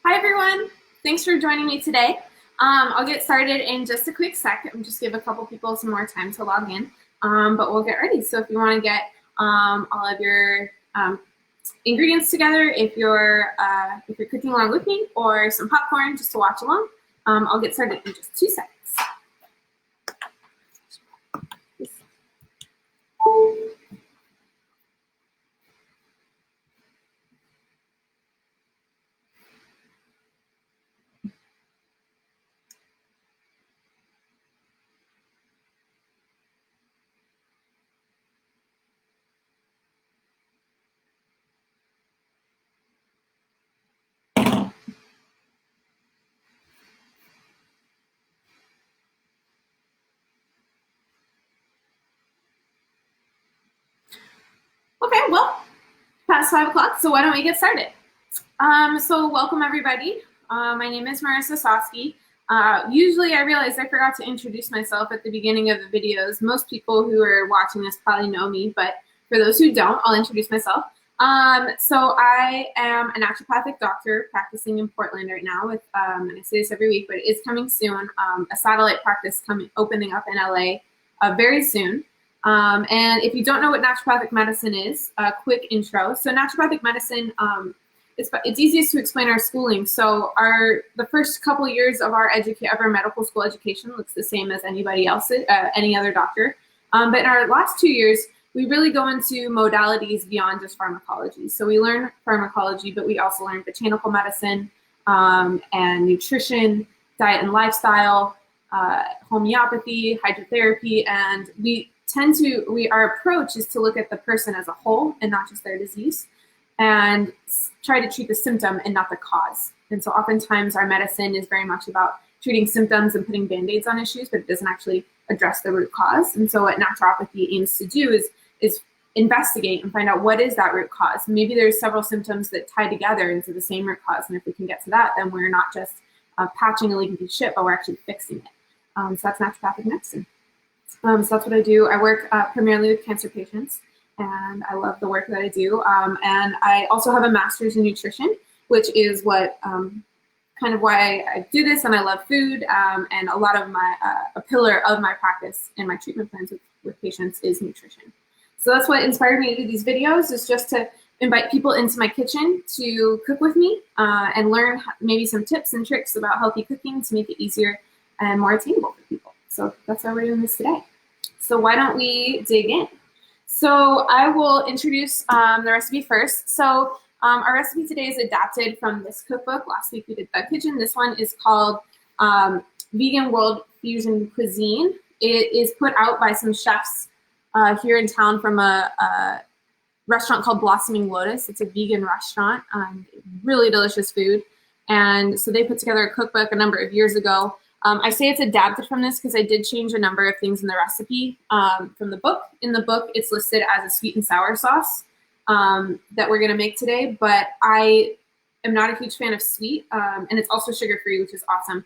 Hi everyone, thanks for joining me today. I'll get started in just a quick sec. I'm just give a couple people some more time to log in, but we'll get ready. So if you want to get all of your ingredients together, if you're cooking along with me, or some popcorn just to watch along, I'll get started in just 2 seconds. Okay, well, past 5 o'clock, so why don't we get started? So welcome everybody. My name is Marissa Soski. Usually I realize I forgot to introduce myself at the beginning of the videos. Most people who are watching this probably know me, but for those who don't, I'll introduce myself. So I am a naturopathic doctor practicing in Portland right now with, and I say this every week, but it is coming soon, a satellite practice opening up in LA very soon. And if you don't know what naturopathic medicine is, a quick intro. So naturopathic medicine, it's easiest to explain our schooling. So the first couple years of our medical school education looks the same as anybody else, any other doctor. But in our last 2 years, we really go into modalities beyond just pharmacology. So we learn pharmacology, but we also learn botanical medicine and nutrition, diet and lifestyle, homeopathy, hydrotherapy, and our approach is to look at the person as a whole and not just their disease, and try to treat the symptom and not the cause. And so oftentimes our medicine is very much about treating symptoms and putting band-aids on issues, but it doesn't actually address the root cause. And so what naturopathy aims to do is investigate and find out what is that root cause. Maybe there's several symptoms that tie together into the same root cause, and if we can get to that, then we're not just patching a leaky piece of shit, but we're actually fixing it. So that's naturopathic medicine. So that's what I do. I work primarily with cancer patients, and I love the work that I do. And I also have a master's in nutrition, which is what kind of why I do this, and I love food. And a lot of a pillar of my practice and my treatment plans with patients is nutrition. So that's what inspired me to do these videos, is just to invite people into my kitchen to cook with me and learn maybe some tips and tricks about healthy cooking to make it easier and more attainable for people. So that's why we're doing this today. So why don't we dig in? So I will introduce the recipe first. So our recipe today is adapted from this cookbook. Last week we did Thug Kitchen. This one is called Vegan World Fusion Cuisine. It is put out by some chefs here in town from a restaurant called Blossoming Lotus. It's a vegan restaurant, really delicious food. And so they put together a cookbook a number of years ago. I say it's adapted from this because I did change a number of things in the recipe from the book. In the book, it's listed as a sweet and sour sauce that we're going to make today, but I am not a huge fan of sweet, and it's also sugar-free, which is awesome.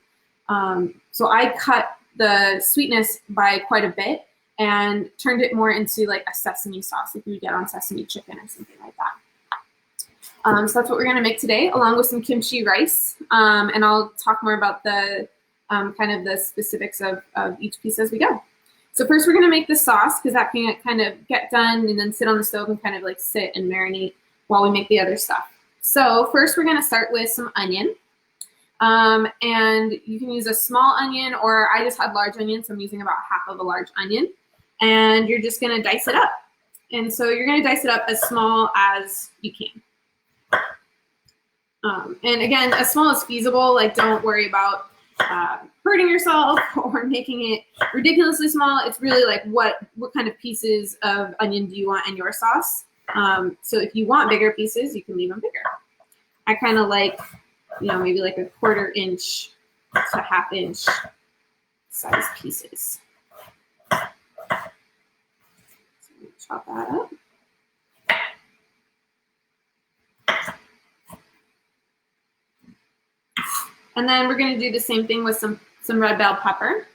So I cut the sweetness by quite a bit and turned it more into like a sesame sauce if you would get on sesame chicken or something like that. So that's what we're going to make today, along with some kimchi rice, and I'll talk more about the kind of the specifics of each piece as we go. So first we're going to make the sauce, because that can kind of get done and then sit on the stove and kind of like sit and marinate while we make the other stuff. So first we're going to start with some onion. And you can use a small onion, or I just had large onions, so I'm using about half of a large onion. And you're just going to dice it up. And so you're going to dice it up as small as you can. And again, as small as feasible, like don't worry about hurting yourself or making it ridiculously small. It's really like what kind of pieces of onion do you want in your sauce? So if you want bigger pieces, you can leave them bigger. I kind of like, maybe like a 1/4 inch to 1/2 inch size pieces. So I'm gonna chop that up. And then we're going to do the same thing with some red bell pepper.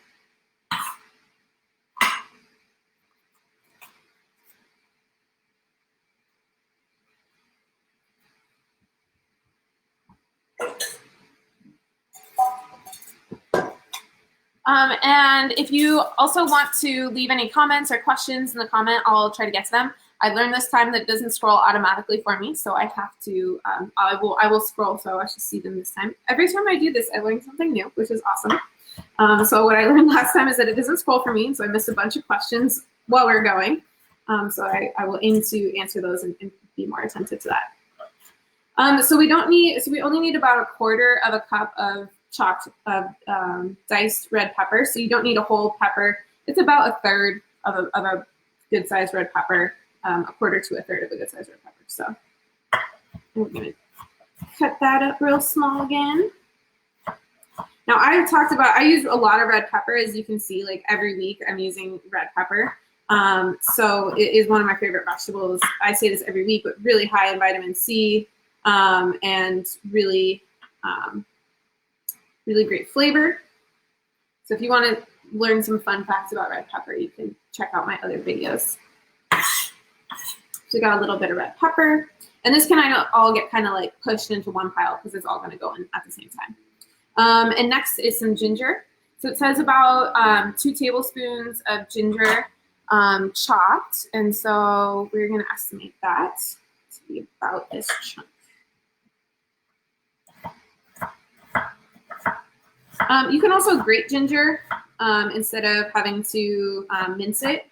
And if you also want to leave any comments or questions in the comment, I'll try to get to them. I learned this time that it doesn't scroll automatically for me, so I have to, I will scroll, so I should see them this time. Every time I do this, I learn something new, which is awesome. So what I learned last time is that it doesn't scroll for me, so I missed a bunch of questions while we we're going. So I will aim to answer those and be more attentive to that. So we only need about 1/4 cup of chopped, diced red pepper. So you don't need a whole pepper. It's about 1/3 of a good sized red pepper, 1/4 to 1/3 of a good sized red pepper. So we're gonna cut that up real small again. Now I use a lot of red pepper, as you can see, like every week I'm using red pepper. So it is one of my favorite vegetables. I say this every week, but really high in vitamin C, and really, really great flavor. So if you want to learn some fun facts about red pepper, you can check out my other videos. So we got a little bit of red pepper, and this can all get kind of like pushed into one pile because it's all going to go in at the same time. And next is some ginger. So it says about 2 tablespoons of ginger chopped, and so we're going to estimate that to be about this chunk. You can also grate ginger instead of having to mince it.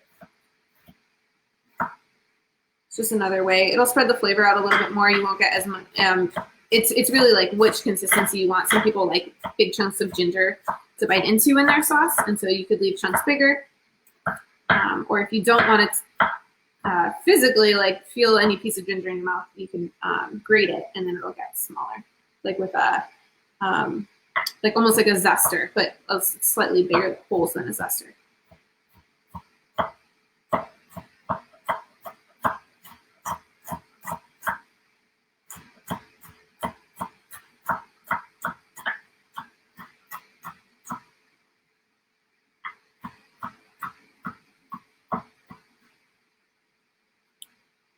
It's just another way. It'll spread the flavor out a little bit more. You won't get as much. It's really like which consistency you want. Some people like big chunks of ginger to bite into in their sauce, and so you could leave chunks bigger. Or if you don't want to physically like feel any piece of ginger in your mouth, you can grate it, and then it'll get smaller, like with a like almost like a zester, but a slightly bigger holes than a zester.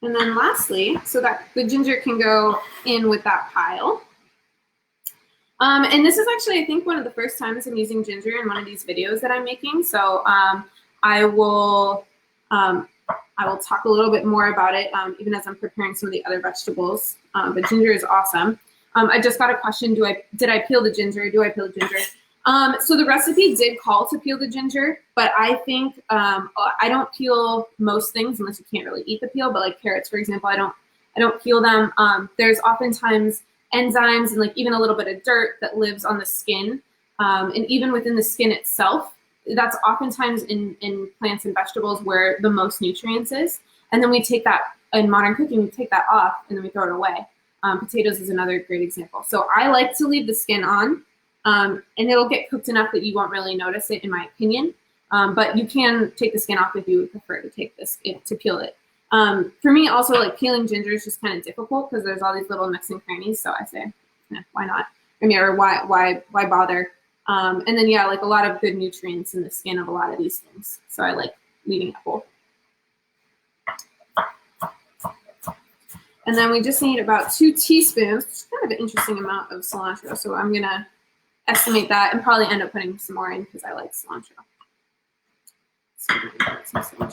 And then lastly, so that the ginger can go in with that pile. And this is actually, I think, one of the first times I'm using ginger in one of these videos that I'm making. So I will talk a little bit more about it even as I'm preparing some of the other vegetables. But ginger is awesome. I just got a question, did I peel the ginger? Do I peel the ginger? So the recipe did call to peel the ginger, but I think I don't peel most things unless you can't really eat the peel. But like carrots, for example, I don't peel them. There's oftentimes enzymes and like even a little bit of dirt that lives on the skin, and even within the skin itself. That's oftentimes in plants and vegetables where the most nutrients is. And then we take that in modern cooking, we take that off and then we throw it away. Potatoes is another great example. So I like to leave the skin on. And it'll get cooked enough that you won't really notice it, in my opinion. But you can take the skin off if you would prefer to take to peel it. For me, also, like peeling ginger is just kind of difficult because there's all these little nooks and crannies. So I say, why not? I mean, or why bother? And then yeah, like a lot of good nutrients in the skin of a lot of these things. So I like leaving it whole. And then we just need about 2 teaspoons, which is kind of an interesting amount of cilantro. So I'm gonna estimate that and probably end up putting some more in because I like cilantro.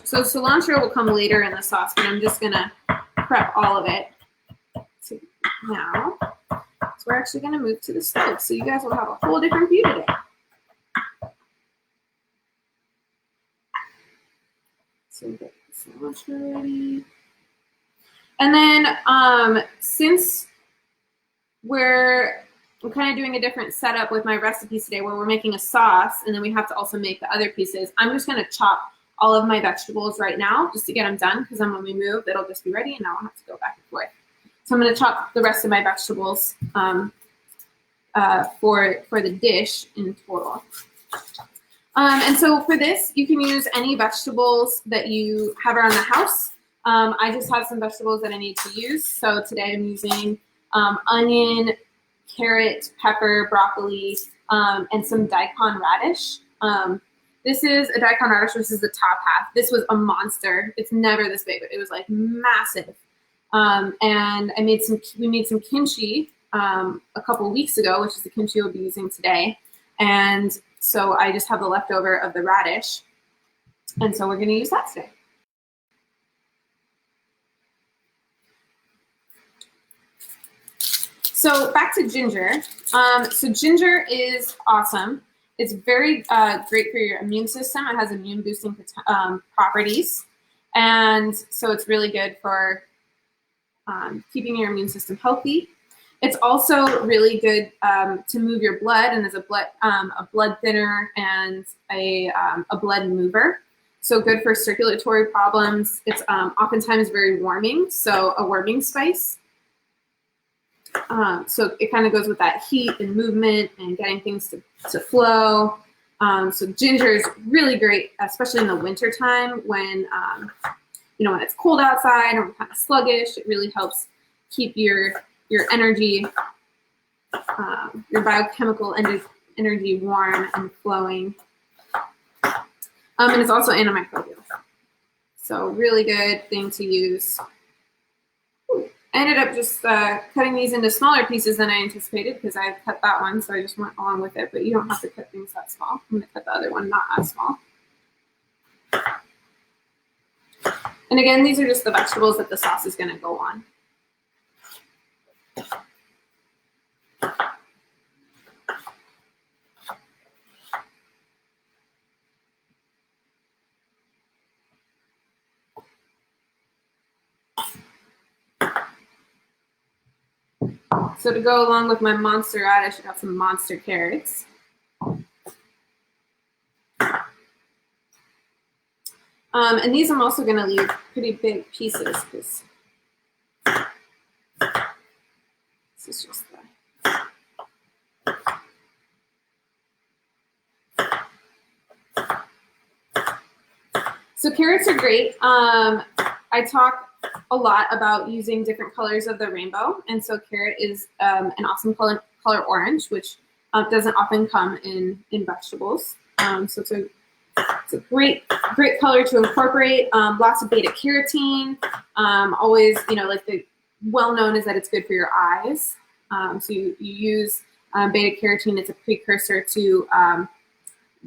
So cilantro will come later in the sauce, but I'm just gonna prep all of it now. So we're actually gonna move to the stove. So you guys will have a whole different view today. So we get the cilantro ready. And then since we're kind of doing a different setup with my recipes today where we're making a sauce and then we have to also make the other pieces, I'm just going to chop all of my vegetables right now just to get them done because then when we move, it'll just be ready and I won't have to go back and forth. So I'm going to chop the rest of my vegetables for the dish in total. And so for this, you can use any vegetables that you have around the house. I just have some vegetables that I need to use. So today I'm using onion, carrot, pepper, broccoli, and some daikon radish. This is a daikon radish. This is the top half. This was a monster. It's never this big, but it was like massive. And we made some kimchi a couple weeks ago, which is the kimchi we'll be using today. And So I just have the leftover of the radish. And so we're going to use that today. So back to ginger. So ginger is awesome. It's very great for your immune system. It has immune boosting properties. And so it's really good for keeping your immune system healthy. It's also really good to move your blood, and as a blood thinner and a blood mover. So good for circulatory problems. It's oftentimes very warming, so a warming spice. So it kind of goes with that heat and movement and getting things to flow. So ginger is really great, especially in the winter time when when it's cold outside or kind of sluggish. It really helps keep your energy, your biochemical energy warm and flowing. And it's also antimicrobial. So really good thing to use. I ended up just cutting these into smaller pieces than I anticipated because I cut that one, so I just went along with it. But you don't have to cut things that small. I'm going to cut the other one not as small. And again, these are just the vegetables that the sauce is going to go on. So to go along with my monster radish, I got some monster carrots. And these I'm also going to leave pretty big pieces because this is just So carrots are great. I talk a lot about using different colors of the rainbow, and so carrot is an awesome color orange, which doesn't often come in vegetables. So it's a great color to incorporate. Lots of beta carotene. Always, like the well known is that it's good for your eyes. So you use beta carotene. It's a precursor to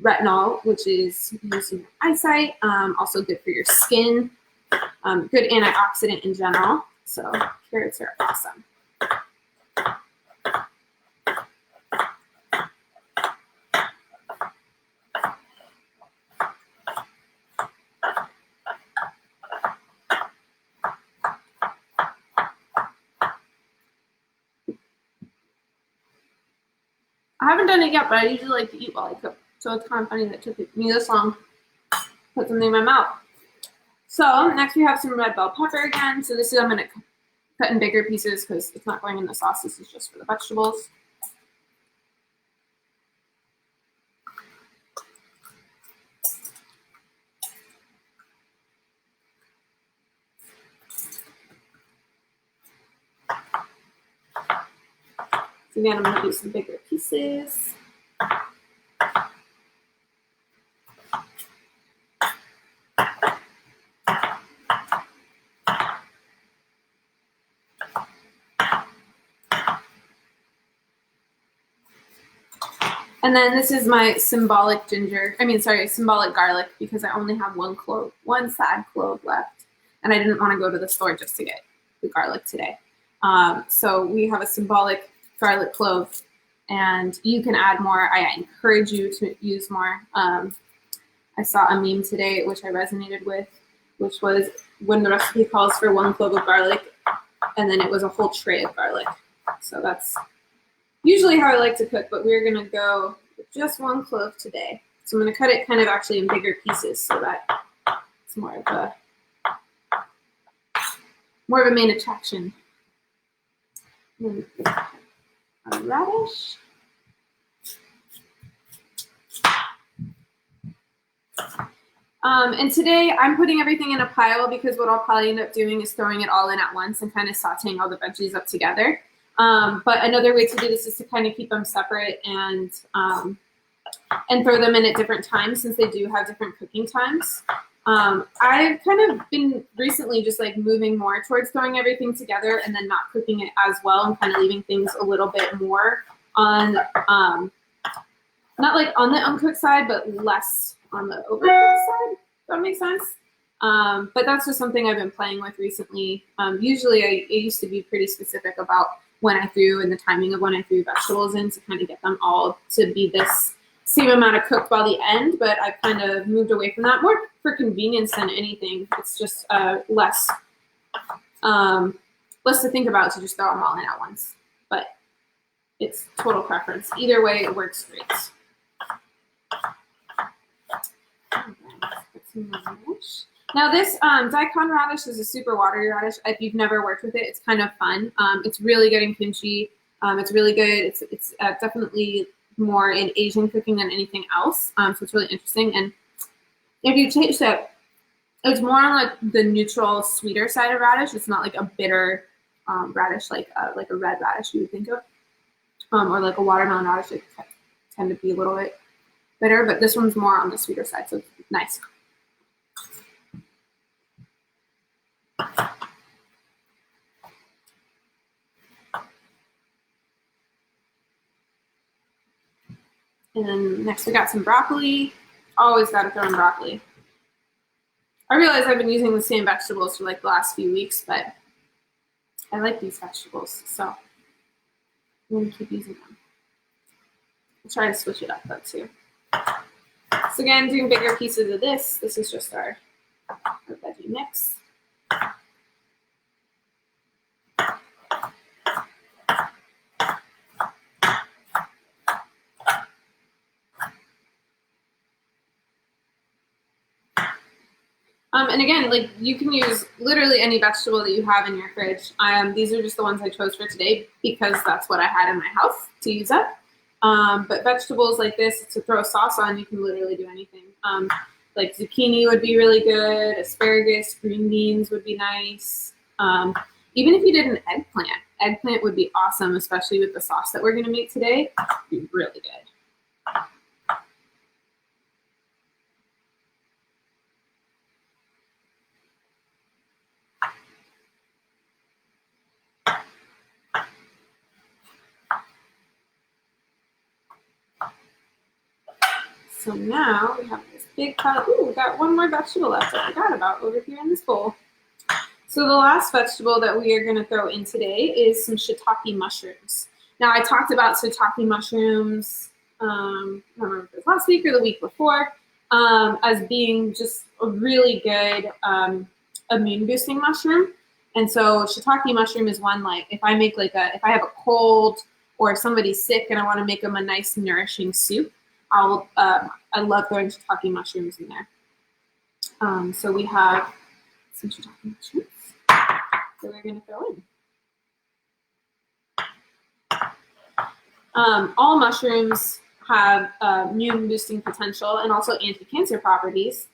retinol, which is used in your eyesight. Also good for your skin. Good antioxidant in general. So carrots are awesome. I haven't done it yet, but I usually like to eat while I cook. So it's kind of funny that it took me this long to put something in my mouth. So next we have some red bell pepper again. So this is I'm going to cut in bigger pieces because it's not going in the sauce. This is just for the vegetables. So again, I'm going to do some bigger pieces. And then this is my symbolic garlic, because I only have one sad clove left. And I didn't want to go to the store just to get the garlic today. So we have a symbolic garlic clove, and you can add more. I encourage you to use more. I saw a meme today, which I resonated with, which was when the recipe calls for 1 clove of garlic, and then it was a whole tray of garlic. So that's usually how I like to cook, but we're going to go with just 1 clove today. So I'm going to cut it kind of actually in bigger pieces so that it's more of a main attraction. A radish. And today I'm putting everything in a pile because what I'll probably end up doing is throwing it all in at once and kind of sauteing all the veggies up together. But another way to do this is to kind of keep them separate and throw them in at different times, since they do have different cooking times. I've kind of been recently just like moving more towards throwing everything together and then not cooking it as well, and kind of leaving things a little bit more on not like on the uncooked side, but less on the overcooked side. If that makes sense. But that's just something I've been playing with recently. Usually I used to be pretty specific about when I threw and the timing of when I threw vegetables in to kind of get them all to be this same amount of cooked by the end, but I've kind of moved away from that more for convenience than anything. It's just less to think about to just throw them all in at once. But it's total preference. Either way, it works great. Now this daikon radish is a super watery radish. If you've never worked with it, it's kind of fun. It's really good in kimchi. It's really good. It's definitely more in Asian cooking than anything else. So it's really interesting. And if you taste it, it's more on like the neutral, sweeter side of radish. It's not like a bitter radish like a red radish you would think of, or like a watermelon radish. They tend to be a little bit bitter, but this one's more on the sweeter side, so it's nice. And then next we got some broccoli. Always got to throw in broccoli. I realize I've been using the same vegetables for like the last few weeks, but I like these vegetables, so I'm going to keep using them. I'll try to switch it up though too. So again, doing bigger pieces of this. This is just our veggie mix. And again, like you can use literally any vegetable that you have in your fridge. These are just the ones I chose for today because that's what I had in my house to use up. But vegetables like this, to throw sauce on, you can literally do anything. Like zucchini would be really good, asparagus, green beans would be nice. Even if you did an eggplant would be awesome, especially with the sauce that we're going to make today. It'd be really good. So now we have this big pile. Ooh, we got one more vegetable left I forgot about over here in this bowl. So the last vegetable that we are going to throw in today is some shiitake mushrooms. Now I talked about shiitake mushrooms, I don't remember if it was last week or the week before, as being just a really good immune boosting mushroom. And so shiitake mushroom is one, like if I make like if I have a cold or if somebody's sick and I want to make them a nice nourishing soup, I love throwing shiitake mushrooms in there. So we have some shiitake mushrooms that we're going to throw in. All mushrooms have immune boosting potential and also anti-cancer properties.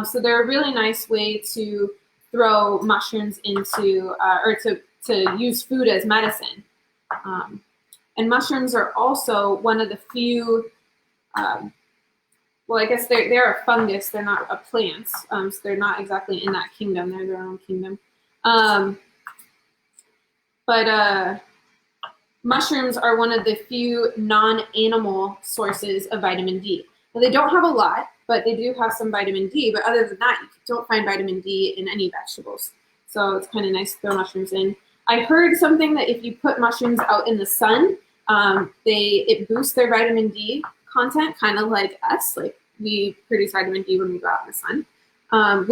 So they're a really nice way to throw mushrooms into, or to use food as medicine. And mushrooms are also one of the few, well, I guess they're a fungus. They're not a plant, so they're not exactly in that kingdom. They're their own kingdom. But mushrooms are one of the few non-animal sources of vitamin D. Now, they don't have a lot, but they do have some vitamin D. But other than that, you don't find vitamin D in any vegetables. So it's kind of nice to throw mushrooms in. I heard something that if you put mushrooms out in the sun, it boosts their vitamin D content, kind of like us. Like we produce vitamin D when we go out in the sun, and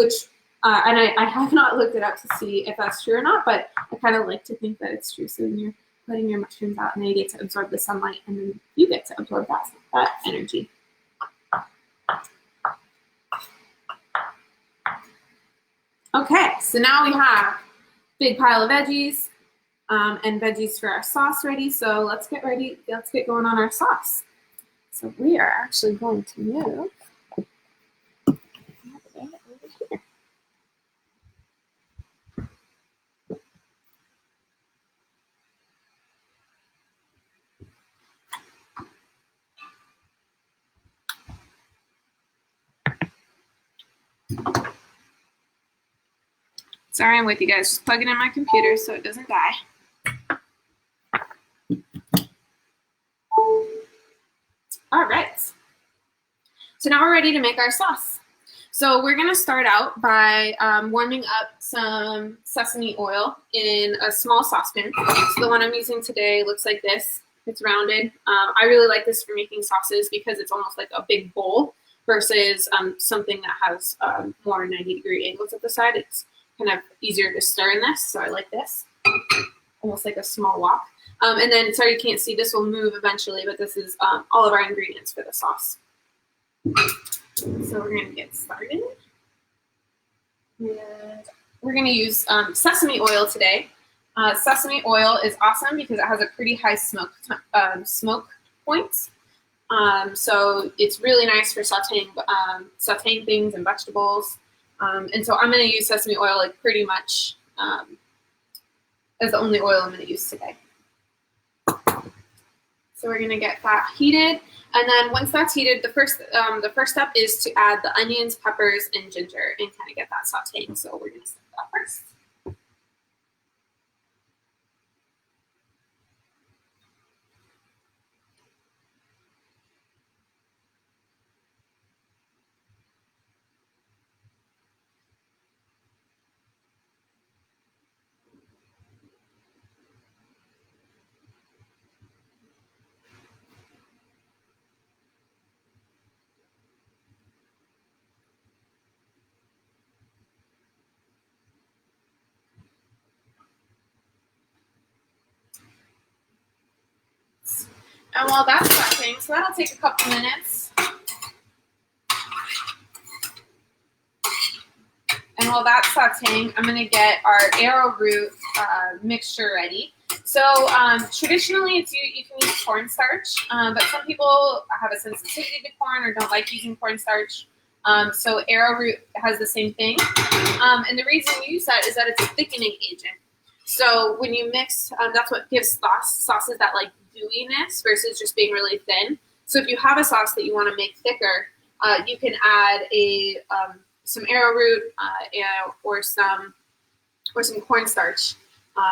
I have not looked it up to see if that's true or not, but I kind of like to think that it's true. So when you're putting your mushrooms out and they get to absorb the sunlight, and then you get to absorb that energy. Okay, so now we have a big pile of veggies and veggies for our sauce ready. So let's get ready. Let's get going on our sauce. So we are actually going to move over here. Sorry, I'm with you guys. Just plugging in my computer so it doesn't die. All right. So now we're ready to make our sauce. So we're going to start out by warming up some sesame oil in a small saucepan. So the one I'm using today looks like this. It's rounded. I really like this for making sauces because it's almost like a big bowl versus something that has more 90-degree angles at the side. It's kind of easier to stir in this, so I like this. Almost like a small wok. And then, sorry you can't see, this will move eventually, but this is all of our ingredients for the sauce. So we're going to get started. And we're going to use sesame oil today. Sesame oil is awesome because it has a pretty high smoke point. So it's really nice for sauteing things and vegetables. And so I'm going to use sesame oil like pretty much as the only oil I'm going to use today. So we're going to get that heated. And then once that's heated, the first step is to add the onions, peppers, and ginger and kind of get that sauteing. So we're going to start that first. And while that's sauteing, so that'll take a couple minutes. And while that's sauteing, I'm going to get our arrowroot mixture ready. So traditionally, you can use cornstarch, but some people have a sensitivity to corn or don't like using cornstarch. So arrowroot has the same thing. And the reason you use that is that it's a thickening agent. So when you mix, that's what gives sauces that like gooiness versus just being really thin. So if you have a sauce that you want to make thicker, you can add some arrowroot or some cornstarch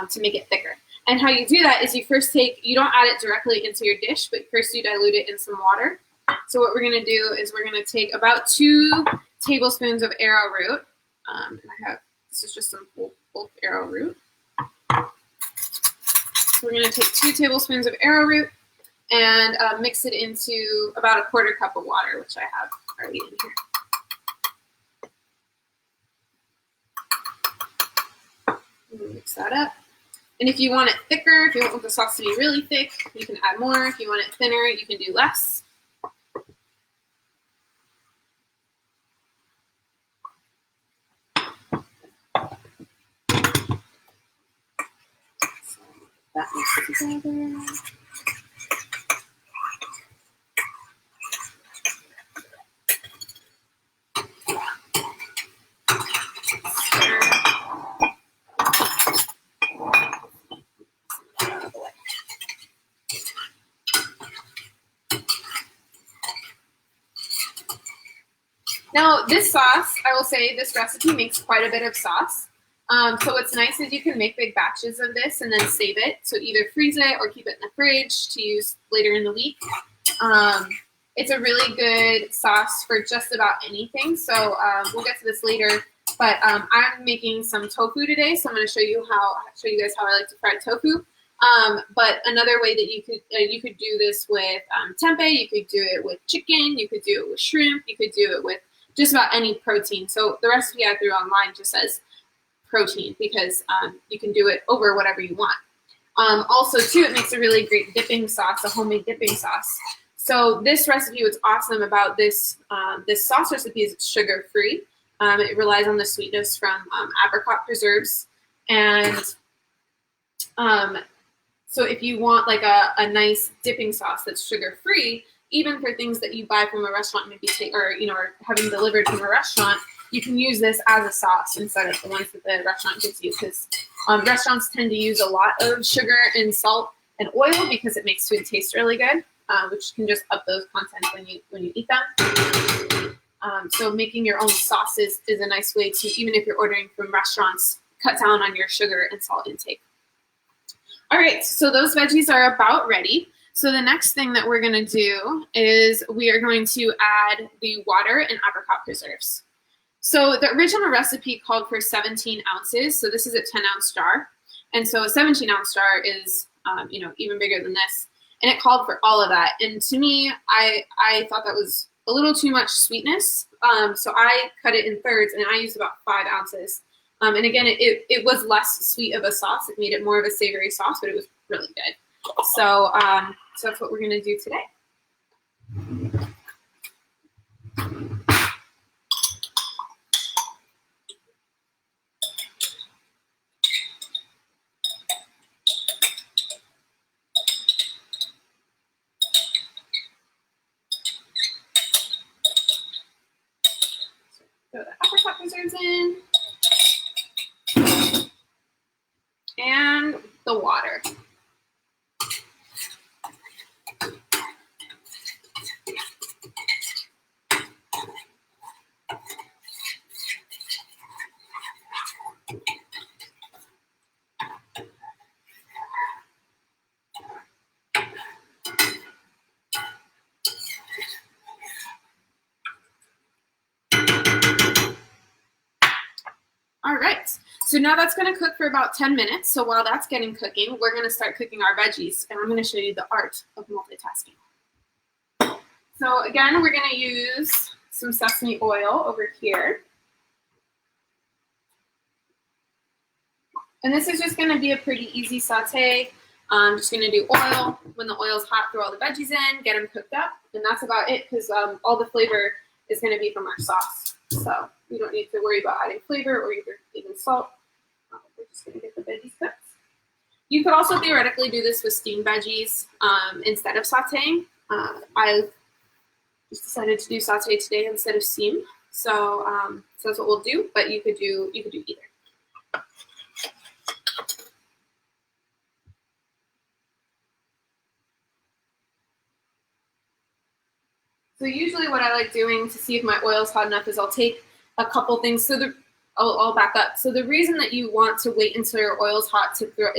to make it thicker. And how you do that is you don't add it directly into your dish, but first you dilute it in some water. So what we're going to do is we're going to take about 2 tablespoons of arrowroot. And this is just some bulk arrowroot. So we're going to take 2 tablespoons of arrowroot and mix it into about a 1/4 cup of water, which I have already in here. Mix that up. And if you want it thicker, if you want the sauce to be really thick, you can add more. If you want it thinner, you can do less. So that mixed together. Now, this sauce, I will say, this recipe makes quite a bit of sauce. So what's nice is you can make big batches of this and then save it. So either freeze it or keep it in the fridge to use later in the week. It's a really good sauce for just about anything. So we'll get to this later. But I'm making some tofu today, so I'm going to show you guys how I like to fry tofu. But another way that you could do this with tempeh, you could do it with chicken, you could do it with shrimp, you could do it with just about any protein. So the recipe I threw online just says protein because you can do it over whatever you want. Also, too, it makes a really great dipping sauce, a homemade dipping sauce. So this recipe, what's awesome about this sauce recipe is it's sugar-free. It relies on the sweetness from apricot preserves. And so if you want like a nice dipping sauce that's sugar-free, even for things that you buy from a restaurant, maybe or having delivered from a restaurant, you can use this as a sauce instead of the ones that the restaurant gives you, because restaurants tend to use a lot of sugar and salt and oil because it makes food taste really good, which can just up those contents when you eat them. So making your own sauces is a nice way to, even if you're ordering from restaurants, cut down on your sugar and salt intake. All right, so those veggies are about ready. So the next thing that we're going to do is we are going to add the water and apricot preserves. So the original recipe called for 17 ounces. So this is a 10-ounce jar. And so a 17-ounce jar is, even bigger than this. And it called for all of that. And to me, I thought that was a little too much sweetness. So I cut it in thirds, and I used about 5 ounces. And again, it was less sweet of a sauce. It made it more of a savory sauce, but it was really good. So that's what we're going to do today. Throw the apricot preserves in. And the water. All right, so now that's going to cook for about 10 minutes. So while that's getting cooking, we're going to start cooking our veggies, and I'm going to show you the art of multitasking. So again, we're going to use some sesame oil over here. And this is just going to be a pretty easy saute. I'm just going to do oil. When the oil's hot, throw all the veggies in, get them cooked up, and that's about it, because all the flavor is going to be from our sauce. So we don't need to worry about adding flavor or even salt. We're just going to get the veggies cooked. You could also theoretically do this with steamed veggies instead of sauteing. I just decided to do saute today instead of steam. So that's what we'll do, but you could do either. So usually what I like doing to see if my oil's hot enough is I'll take a couple things. So I'll back up. So the reason that you want to wait until your oil's hot to throw,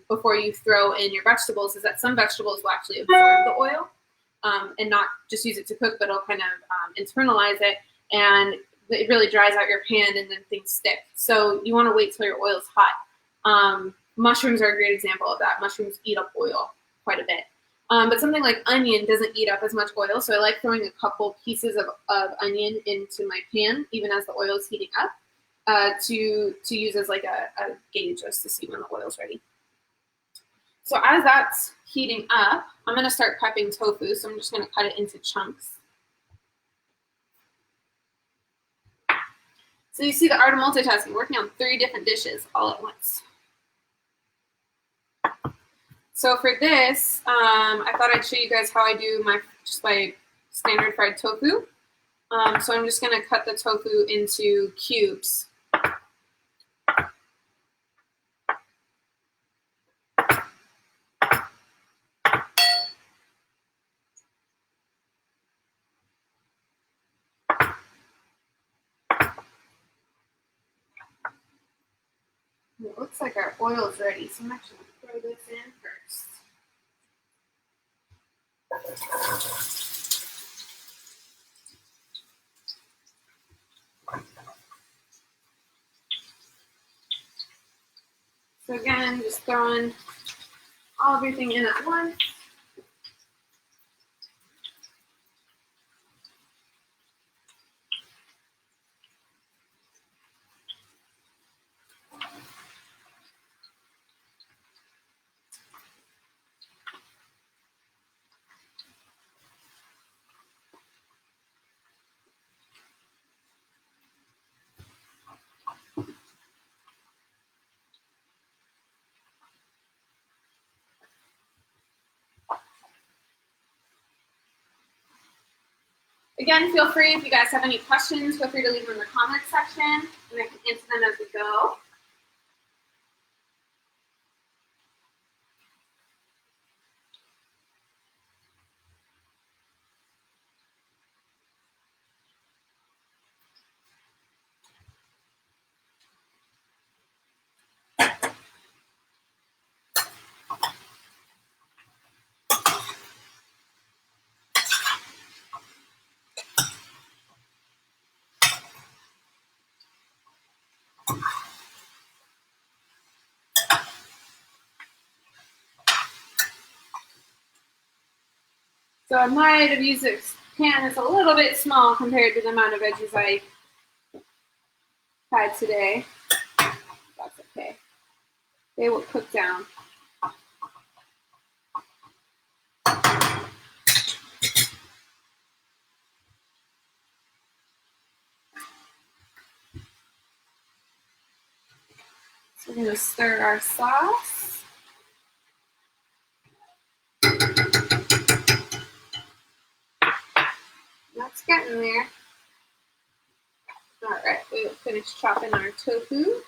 before you throw in your vegetables is that some vegetables will actually absorb the oil and not just use it to cook, but it'll kind of internalize it, and it really dries out your pan and then things stick. So you want to wait till your oil's hot. Mushrooms are a great example of that. Mushrooms eat up oil quite a bit. But something like onion doesn't eat up as much oil, so I like throwing a couple pieces of onion into my pan, even as the oil is heating up, to use as like a gauge just to see when the oil's ready. So as that's heating up, I'm going to start prepping tofu, so I'm just going to cut it into chunks. So you see the art of multitasking, working on 3 different dishes all at once. So for this, I thought I'd show you guys how I do my standard fried tofu. So I'm just going to cut the tofu into cubes. It looks like our oil is ready, so I'm actually going to throw this in first. So again, just throwing everything in at once. Again, feel free, if you guys have any questions, feel free to leave them in the comments section, and I can answer them as we go. So I might have used this pan that's a little bit small compared to the amount of veggies I had today. That's okay. They will cook down. So we're going to stir our sauce. That's getting there. All right, we'll finish chopping our tofu.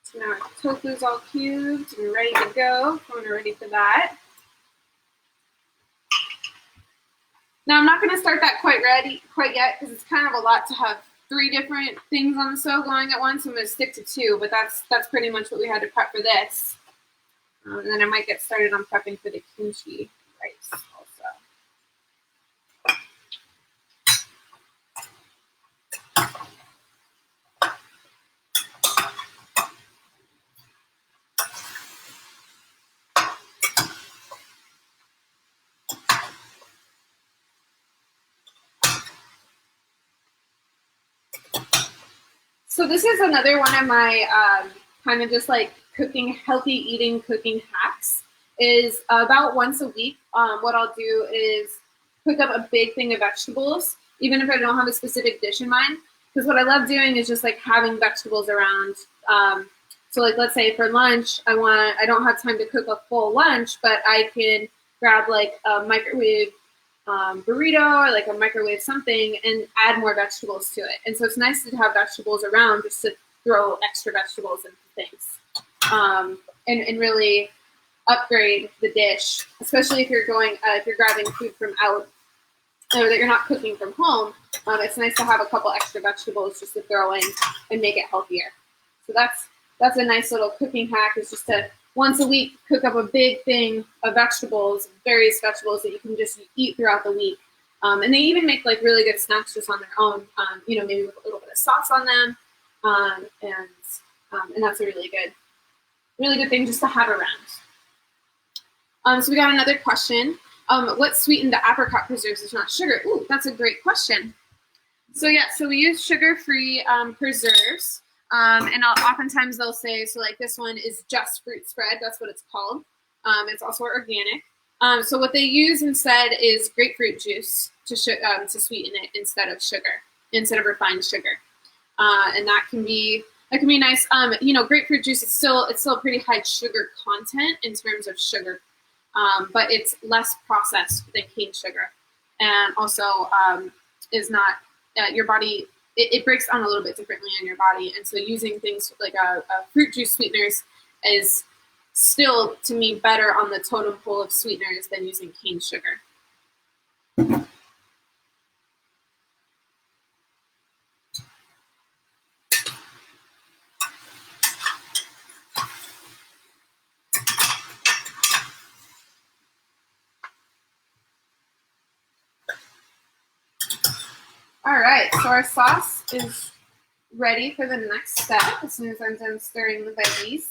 So now our tofu's all cubed and ready to go. We're ready for that. Now I'm not going to start that quite yet because it's kind of a lot to have 3 different things on the stove going at once. I'm going to stick to 2, but that's pretty much what we had to prep for this. And then I might get started on prepping for the kimchi rice also. So this is another one of my kind of just like healthy eating cooking hacks. Is about once a week, what I'll do is cook up a big thing of vegetables, even if I don't have a specific dish in mind. Because what I love doing is just like having vegetables around. So like let's say for lunch, I don't have time to cook a full lunch, but I can grab like a microwave burrito or like a microwave something and add more vegetables to it. And so it's nice to have vegetables around just to throw extra vegetables into things and really upgrade the dish, especially if you're grabbing food from out or that you're not cooking from home. It's nice to have a couple extra vegetables just to throw in and make it healthier. So that's a nice little cooking hack, is just to once a week cook up a big thing of vegetables, various vegetables that you can just eat throughout the week. And they even make like really good snacks just on their own, maybe with a little bit of sauce on them. And that's a really good thing just to have around. So we got another question. What sweetened the apricot preserves is not sugar? Ooh, that's a great question. So we use sugar-free preserves. And oftentimes they'll say, so like this one is just fruit spread. That's what it's called. It's also organic. So what they use instead is grapefruit juice to sweeten it instead of refined sugar. And that can be nice. Grapefruit juice is still pretty high sugar content in terms of sugar, but it's less processed than cane sugar, and also is not your body. It breaks down a little bit differently in your body, and so using things like a fruit juice sweeteners is still, to me, better on the totem pole of sweeteners than using cane sugar. All right, so our sauce is ready for the next step as soon as I'm done stirring the veggies.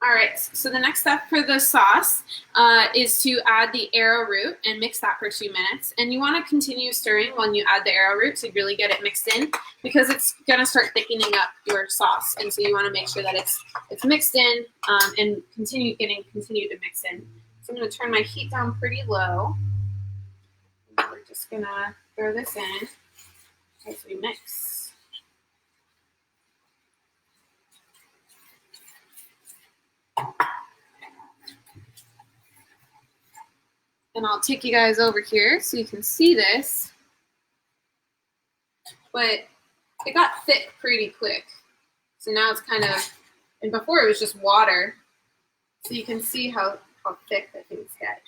All right, so the next step for the sauce is to add the arrowroot and mix that for 2 minutes. And you want to continue stirring when you add the arrowroot to really get it mixed in, because it's going to start thickening up your sauce. And so you want to make sure that it's mixed in and continue to mix in. So I'm going to turn my heat down pretty low. And we're just going to throw this in as we mix. And I'll take you guys over here so you can see this. But it got thick pretty quick. So now it's kind of, and before it was just water. So you can see how thick the things get.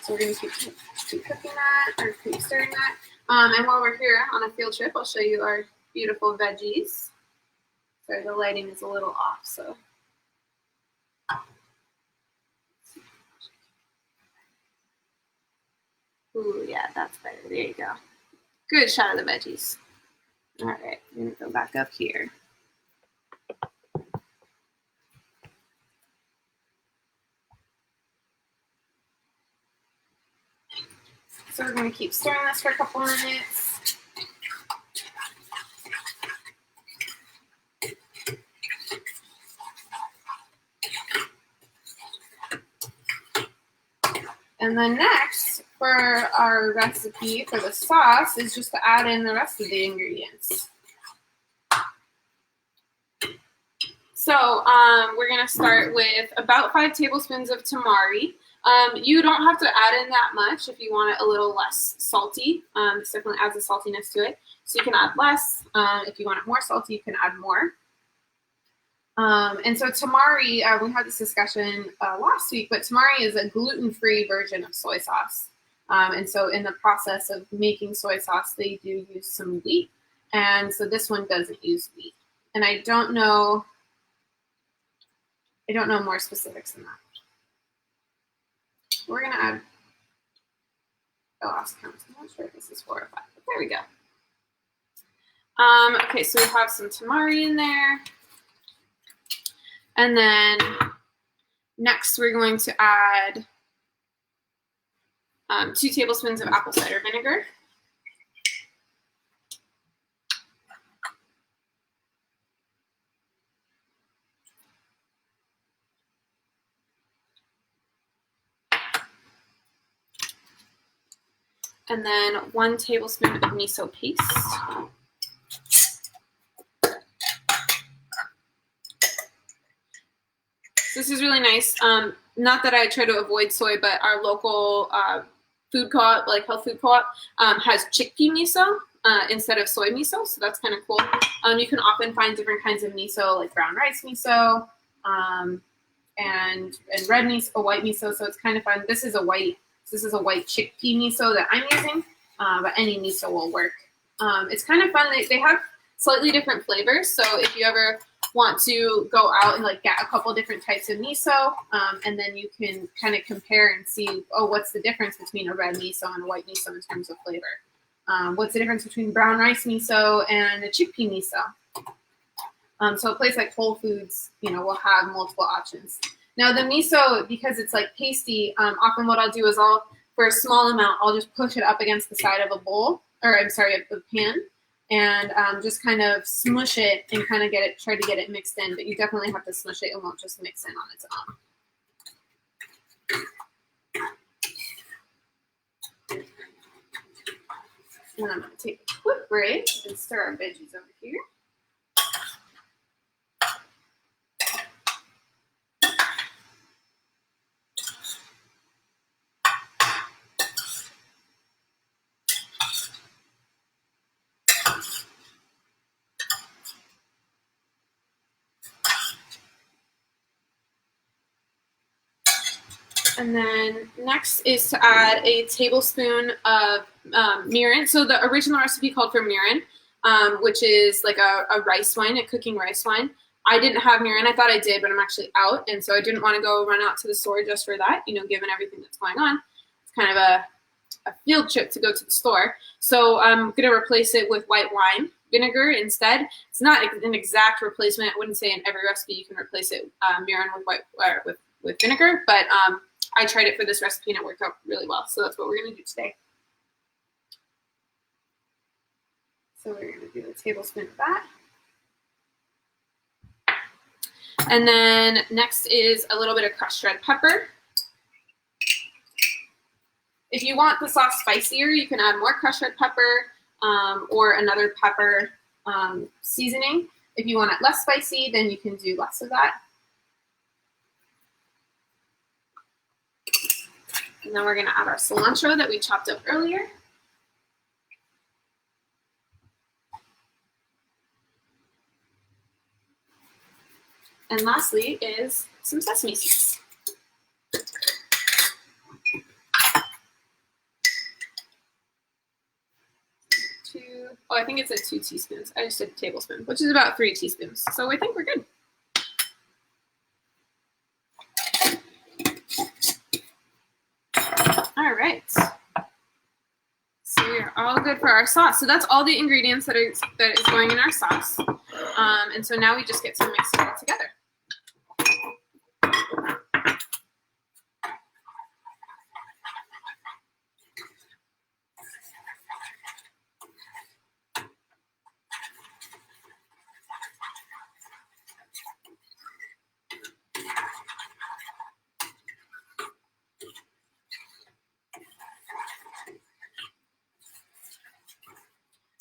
So we're going to keep cooking that, or keep stirring that. And while we're here on a field trip, I'll show you our beautiful veggies. Sorry, the lighting is a little off, so. Ooh, yeah, that's better. There you go. Good shot of the veggies. All right, I'm gonna go back up here. So we're gonna keep stirring this for a couple minutes. And then next, for our recipe for the sauce, is just to add in the rest of the ingredients. So we're going to start with about 5 tablespoons of tamari. You don't have to add in that much if you want it a little less salty. This definitely adds a saltiness to it. So you can add less. If you want it more salty, you can add more. And so tamari, we had this discussion last week, but tamari is a gluten-free version of soy sauce. And so in the process of making soy sauce, they do use some wheat. And so this one doesn't use wheat. And I don't know more specifics than that. We're going to add, I lost count. I'm not sure if this is 4 or 5, but there we go. Okay, so we have some tamari in there. And then next we're going to add 2 tablespoons of apple cider vinegar. And then 1 tablespoon of miso paste. This is really nice. Not that I try to avoid soy, but our local food co-op, like health food co-op, has chickpea miso instead of soy miso, so that's kind of cool. You can often find different kinds of miso, like brown rice miso, and red miso, white miso. So it's kind of fun. This is a white chickpea miso that I'm using, but any miso will work. It's kind of fun. They have slightly different flavors. So if you ever want to go out and like get a couple different types of miso, and then you can kind of compare and see, oh, what's the difference between a red miso and a white miso in terms of flavor? What's the difference between brown rice miso and a chickpea miso? So a place like Whole Foods, will have multiple options. Now the miso, because it's like pasty, often what I'll do is for a small amount, I'll just push it up against the side of a bowl, the pan, and just kind of smush it and kind of try to get it mixed in. But you definitely have to smush it. It won't just mix in on its own. And I'm going to take a quick break and stir our veggies over here. And then next is to add a tablespoon of mirin. So the original recipe called for mirin, which is like a rice wine, a cooking rice wine. I didn't have mirin. I thought I did, but I'm actually out. And so I didn't want to go run out to the store just for that, given everything that's going on. It's kind of a field trip to go to the store. So I'm going to replace it with white wine vinegar instead. It's not an exact replacement. I wouldn't say in every recipe you can replace it mirin with vinegar, but I tried it for this recipe and it worked out really well. So that's what we're going to do today. So we're going to do a tablespoon of that. And then next is a little bit of crushed red pepper. If you want the sauce spicier, you can add more crushed red pepper or another pepper seasoning. If you want it less spicy, then you can do less of that. And then we're going to add our cilantro that we chopped up earlier. And lastly is some sesame seeds. Oh, I think it said 2 teaspoons. I just said a tablespoon, which is about 3 teaspoons. So I think we're good. All right. So we are all good for our sauce. So that's all the ingredients that is going in our sauce. And so now we just get to mix it all together.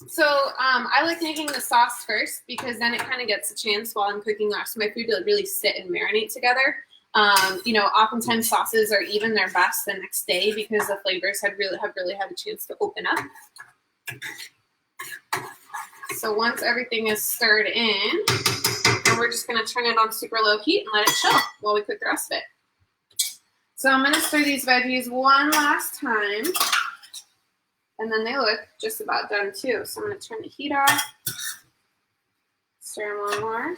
So I like making the sauce first because then it kind of gets a chance while I'm cooking the rest of my food to really sit and marinate together. Oftentimes sauces are even their best the next day because the flavors have really had a chance to open up. So once everything is stirred in, and we're just going to turn it on super low heat and let it chill while we cook the rest of it. So I'm going to stir these veggies one last time. And then they look just about done too. So I'm going to turn the heat off, stir them one more.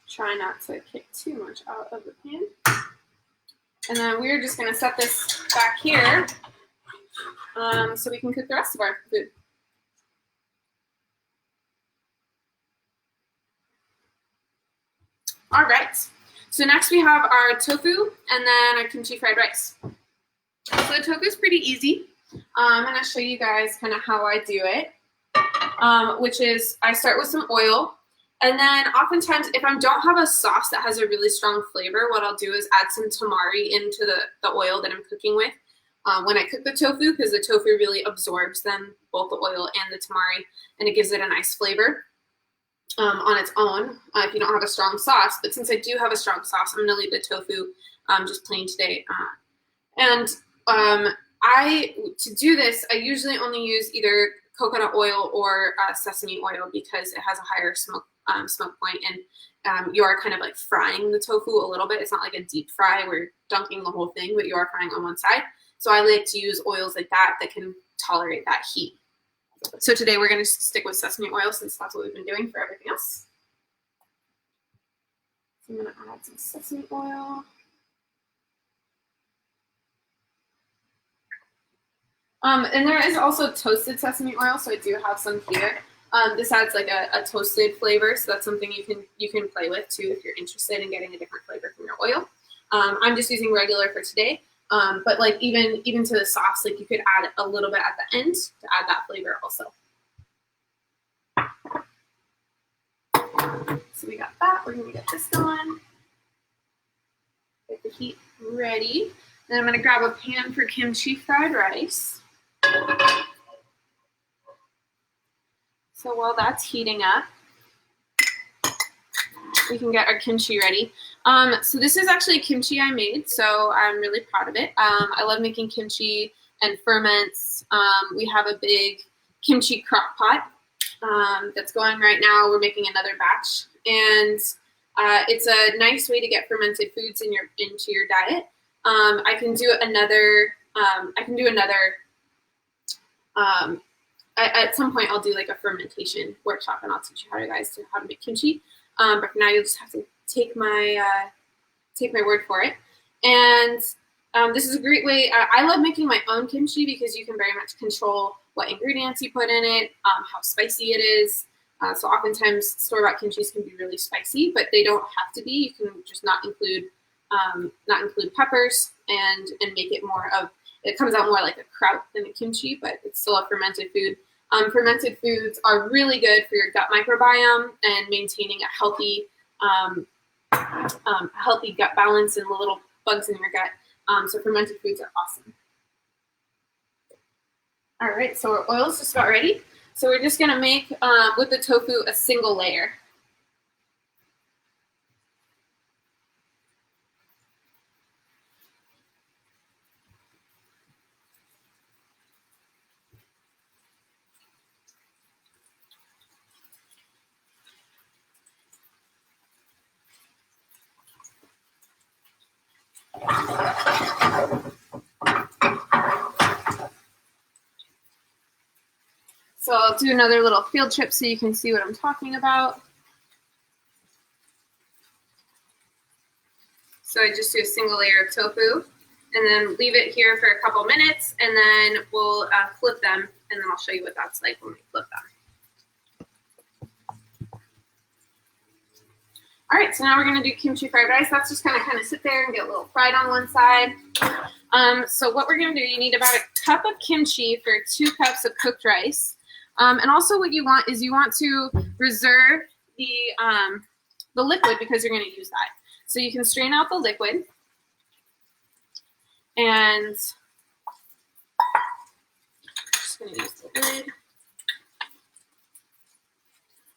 Try not to kick too much out of the pan. And then we're just going to set this back here so we can cook the rest of our food. All right, so next we have our tofu and then our kimchi fried rice. So the tofu is pretty easy. I'm going to show you guys kind of how I do it, which is I start with some oil. And then oftentimes if I don't have a sauce that has a really strong flavor, what I'll do is add some tamari into the oil that I'm cooking with when I cook the tofu, because the tofu really absorbs then both the oil and the tamari, and it gives it a nice flavor. On its own if you don't have a strong sauce. But since I do have a strong sauce, I'm going to leave the tofu just plain today. To do this, I usually only use either coconut oil or sesame oil because it has a higher smoke point, and you are kind of like frying the tofu a little bit. It's not like a deep fry where you're dunking the whole thing, but you are frying on one side. So I like to use oils like that can tolerate that heat. So today we're going to stick with sesame oil since that's what we've been doing for everything else. So I'm going to add some sesame oil. And there is also toasted sesame oil, so I do have some here. This adds like a toasted flavor, so that's something you can play with too if you're interested in getting a different flavor from your oil. I'm just using regular for today. But like even to the sauce, like you could add a little bit at the end to add that flavor also. So we got that. We're gonna get this going. Get the heat ready. Then I'm gonna grab a pan for kimchi fried rice. So while that's heating up, we can get our kimchi ready. So this is actually kimchi I made, so I'm really proud of it. I love making kimchi and ferments. We have a big kimchi crock pot that's going right now. We're making another batch, and it's a nice way to get fermented foods into your diet. I can do another. At some point, I'll do like a fermentation workshop, and I'll teach you how to make kimchi. But for now, you'll just have to take my word for it. And this is a great way. I love making my own kimchi because you can very much control what ingredients you put in it, how spicy it is. So oftentimes store-bought kimchis can be really spicy, but they don't have to be. You can just not include peppers and make it more of. It comes out more like a kraut than a kimchi, but it's still a fermented food. Fermented foods are really good for your gut microbiome and maintaining a healthy gut balance and the little bugs in your gut. So fermented foods are awesome. All right, so our oil is just about ready. So we're just gonna make, with the tofu, a single layer. So I'll do another little field trip so you can see what I'm talking about. So I just do a single layer of tofu and then leave it here for a couple minutes, and then we'll flip them, and then I'll show you what that's like when we flip them. All right, so now we're gonna do kimchi fried rice. That's just gonna kind of sit there and get a little fried on one side. So what we're gonna do, you need about a cup of kimchi for 2 cups of cooked rice. And also what you want is you want to reserve the liquid because you're gonna use that. So you can strain out the liquid, and just gonna use the lid.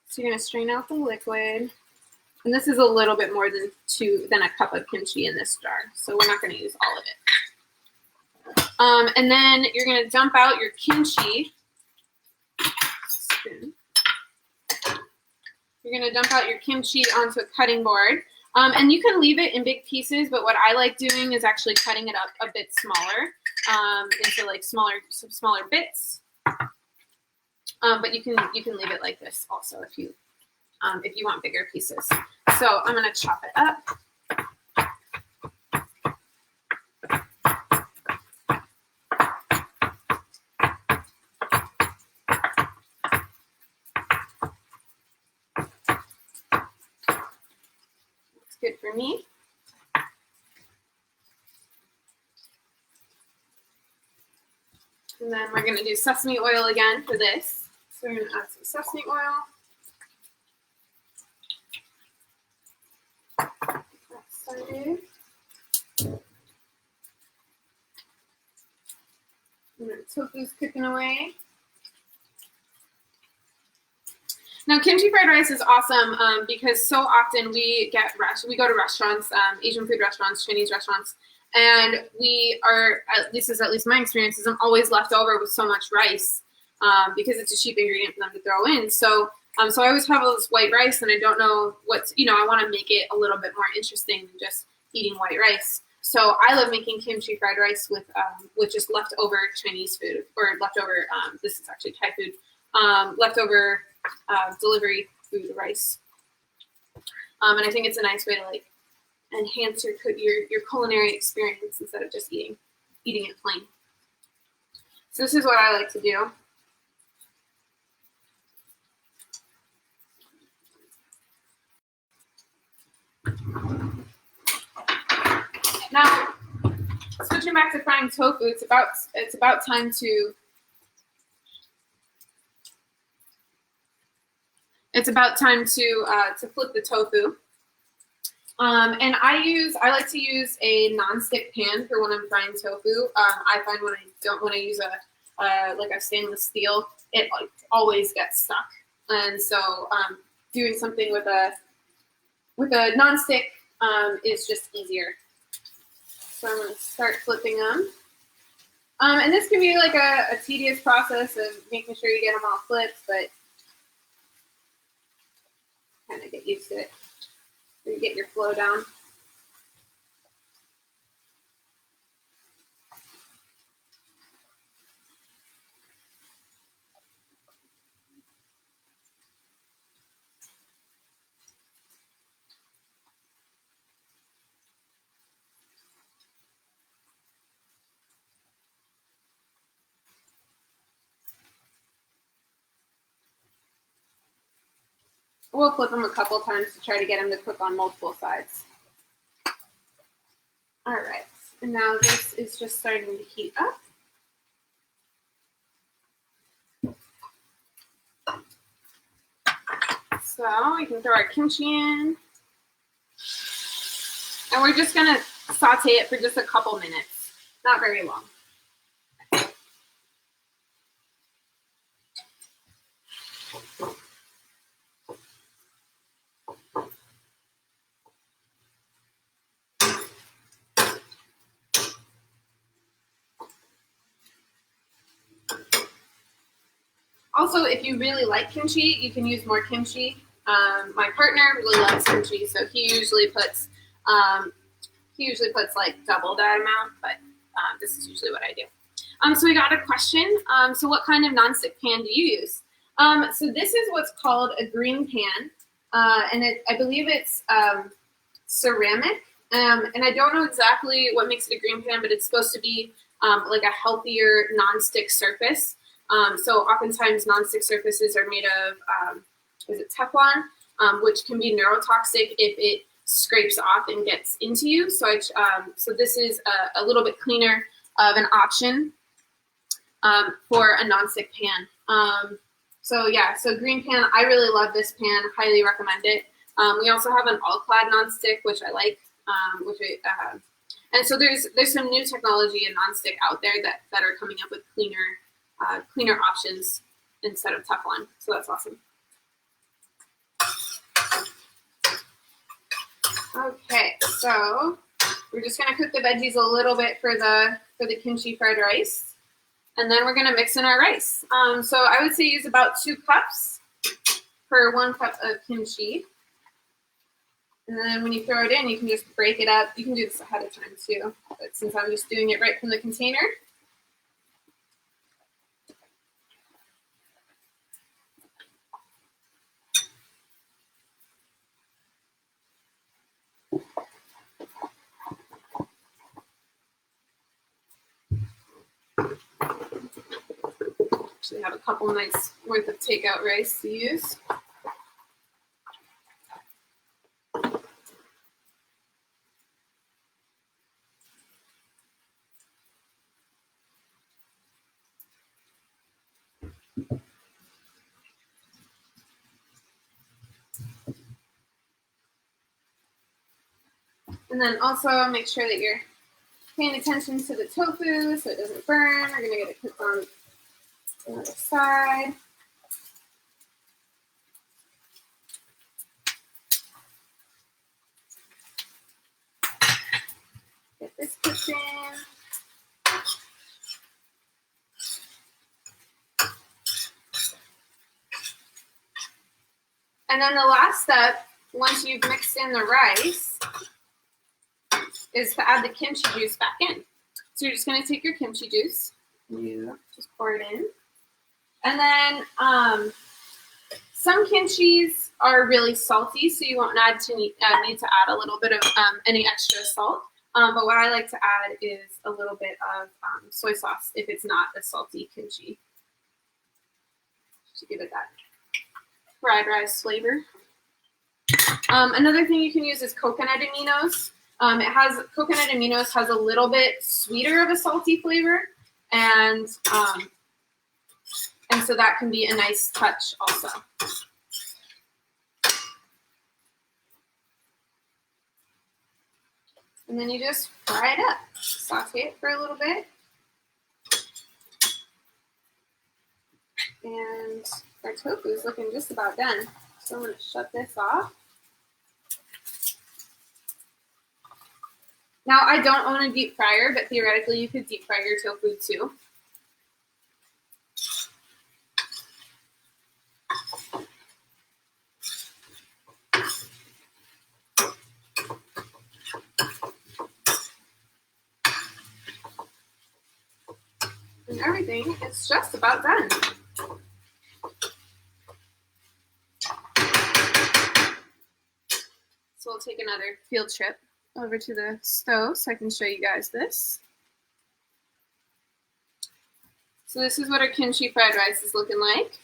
So you're gonna strain out the liquid, and this is a little bit more than a cup of kimchi in this jar, so we're not gonna use all of it. And then you're gonna dump out your kimchi. You're gonna dump out your kimchi onto a cutting board. And you can leave it in big pieces, but what I like doing is actually cutting it up a bit smaller, into like some smaller bits. But you can leave it like this also if you want bigger pieces. So I'm gonna chop it up. Good for me. And then we're going to do sesame oil again for this. So we're going to add some sesame oil. Get that started. And then tofu's cooking away. Now, kimchi fried rice is awesome because so often we go to restaurants, Asian food restaurants, Chinese restaurants, and this is at least my experience, is I'm always left over with so much rice because it's a cheap ingredient for them to throw in. So I always have all this white rice, and I don't know I want to make it a little bit more interesting than just eating white rice. So I love making kimchi fried rice with just leftover Chinese food, or leftover, this is actually Thai food, leftover delivery food rice, and I think it's a nice way to like enhance your culinary experience instead of just eating it plain. So this is what I like to do. Now, switching back to frying tofu, it's about time to flip the tofu. And I like to use a non-stick pan for when I'm frying tofu. I find when I use a stainless steel, it always gets stuck. And so doing something with a non-stick is just easier. So I'm going to start flipping them. And this can be like a tedious process of making sure you get them all flipped, but kind of get used to it so you get your flow down. We'll flip them a couple times to try to get them to cook on multiple sides. All right, and now this is just starting to heat up. So we can throw our kimchi in. And we're just gonna saute it for just a couple minutes, not very long. Also, if you really like kimchi, you can use more kimchi. My partner really loves kimchi, so he usually puts He usually puts like double that amount, but this is usually what I do. So we got a question. So what kind of nonstick pan do you use? So this is what's called a green pan, and I believe it's ceramic. And I don't know exactly what makes it a green pan, but it's supposed to be like a healthier nonstick surface. So oftentimes nonstick surfaces are made of, is it Teflon, which can be neurotoxic if it scrapes off and gets into you. So so this is a little bit cleaner of an option for a nonstick pan. So yeah, so green pan, I really love this pan, highly recommend it. We also have an all-clad nonstick, which I like, and so there's some new technology in nonstick out there that are coming up with cleaner options instead of Teflon. So that's awesome. Okay, so we're just gonna cook the veggies a little bit for the kimchi fried rice, and then we're gonna mix in our rice. So I would say use about 2 cups per 1 cup of kimchi. And then when you throw it in, you can just break it up. You can do this ahead of time too, but since I'm just doing it right from the container. Actually have a couple nights worth of takeout rice to use. And then also make sure that you're paying attention to the tofu so it doesn't burn. We're gonna get it cooked on the other side. Get this cooked in. And then the last step, once you've mixed in the rice, is to add the kimchi juice back in. So you're just going to take your kimchi juice, you just pour it in. And then some kimchis are really salty, so you won't need to add a little bit of any extra salt. But what I like to add is a little bit of soy sauce if it's not a salty kimchi, to give it that fried rice flavor. Another thing you can use is coconut aminos. Coconut aminos has a little bit sweeter of a salty flavor, and so that can be a nice touch also. And then you just fry it up, saute it for a little bit, and our tofu is looking just about done. So I'm going to shut this off. Now, I don't own a deep fryer, but theoretically you could deep fry your tofu too. And everything is just about done. So we'll take another field trip over to the stove so I can show you guys this. So this is what our kimchi fried rice is looking like.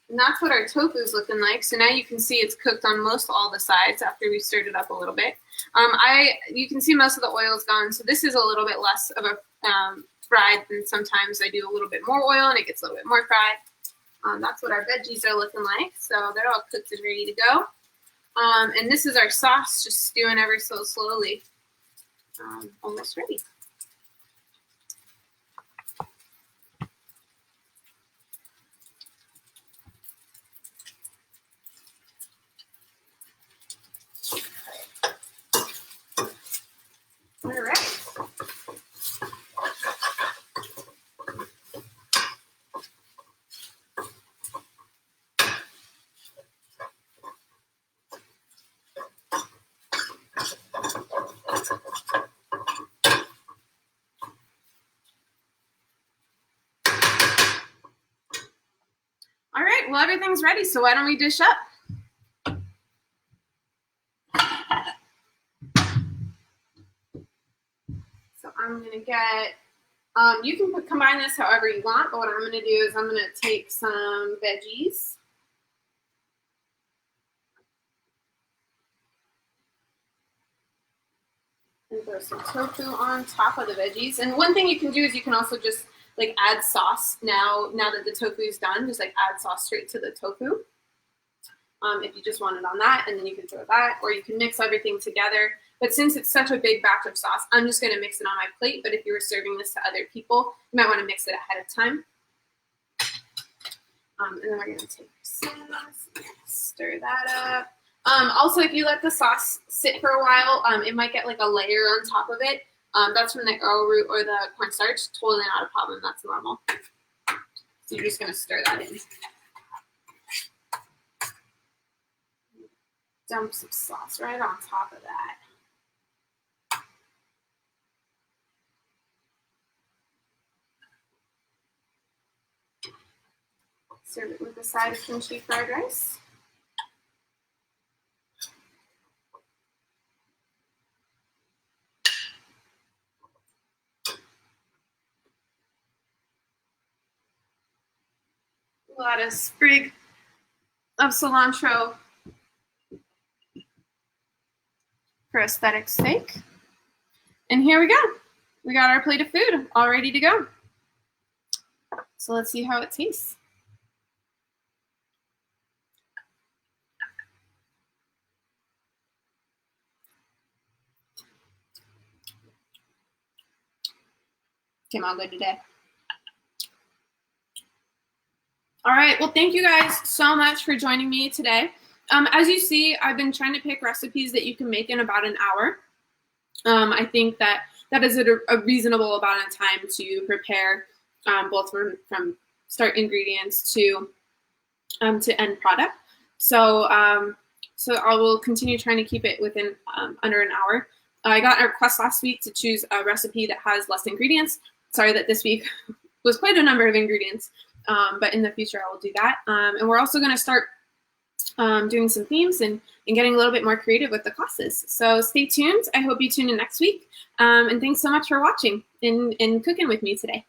And that's what our tofu is looking like. So now you can see it's cooked on most all the sides after we stirred it up a little bit. You can see most of the oil is gone. So this is a little bit less of a fried, and sometimes I do a little bit more oil and it gets a little bit more fried. That's what our veggies are looking like. So they're all cooked and ready to go. And this is our sauce, just stewing ever so slowly. Almost ready. All right. All right, well, everything's ready, so why don't we dish up? So I'm gonna get, you can combine this however you want, but what I'm gonna do is I'm gonna take some veggies. And throw some tofu on top of the veggies. And one thing you can do is you can also just like add sauce now that the tofu is done. Just like add sauce straight to the tofu. If you just want it on that, and then you can throw that, or you can mix everything together. But since it's such a big batch of sauce, I'm just going to mix it on my plate. But if you were serving this to other people, you might want to mix it ahead of time. And then we're going to take our sauce, stir that up. Also, if you let the sauce sit for a while, it might get like a layer on top of it. That's from the arrowroot or the cornstarch. Totally not a problem. That's normal. So you're just going to stir that in. Dump some sauce right on top of that. Serve it with a side of kimchi fried rice. Add a sprig of cilantro for aesthetic sake. And here we go. We got our plate of food all ready to go. So let's see how it tastes. Came out good today. All right, well, thank you guys so much for joining me today. As you see, I've been trying to pick recipes that you can make in about an hour. I think that is a reasonable amount of time to prepare, both from start ingredients to end product. So I will continue trying to keep it within under an hour. I got a request last week to choose a recipe that has less ingredients. Sorry that this week was quite a number of ingredients. But in the future, I will do that. And we're also going to start doing some themes and getting a little bit more creative with the classes. So stay tuned. I hope you tune in next week. And thanks so much for watching and cooking with me today.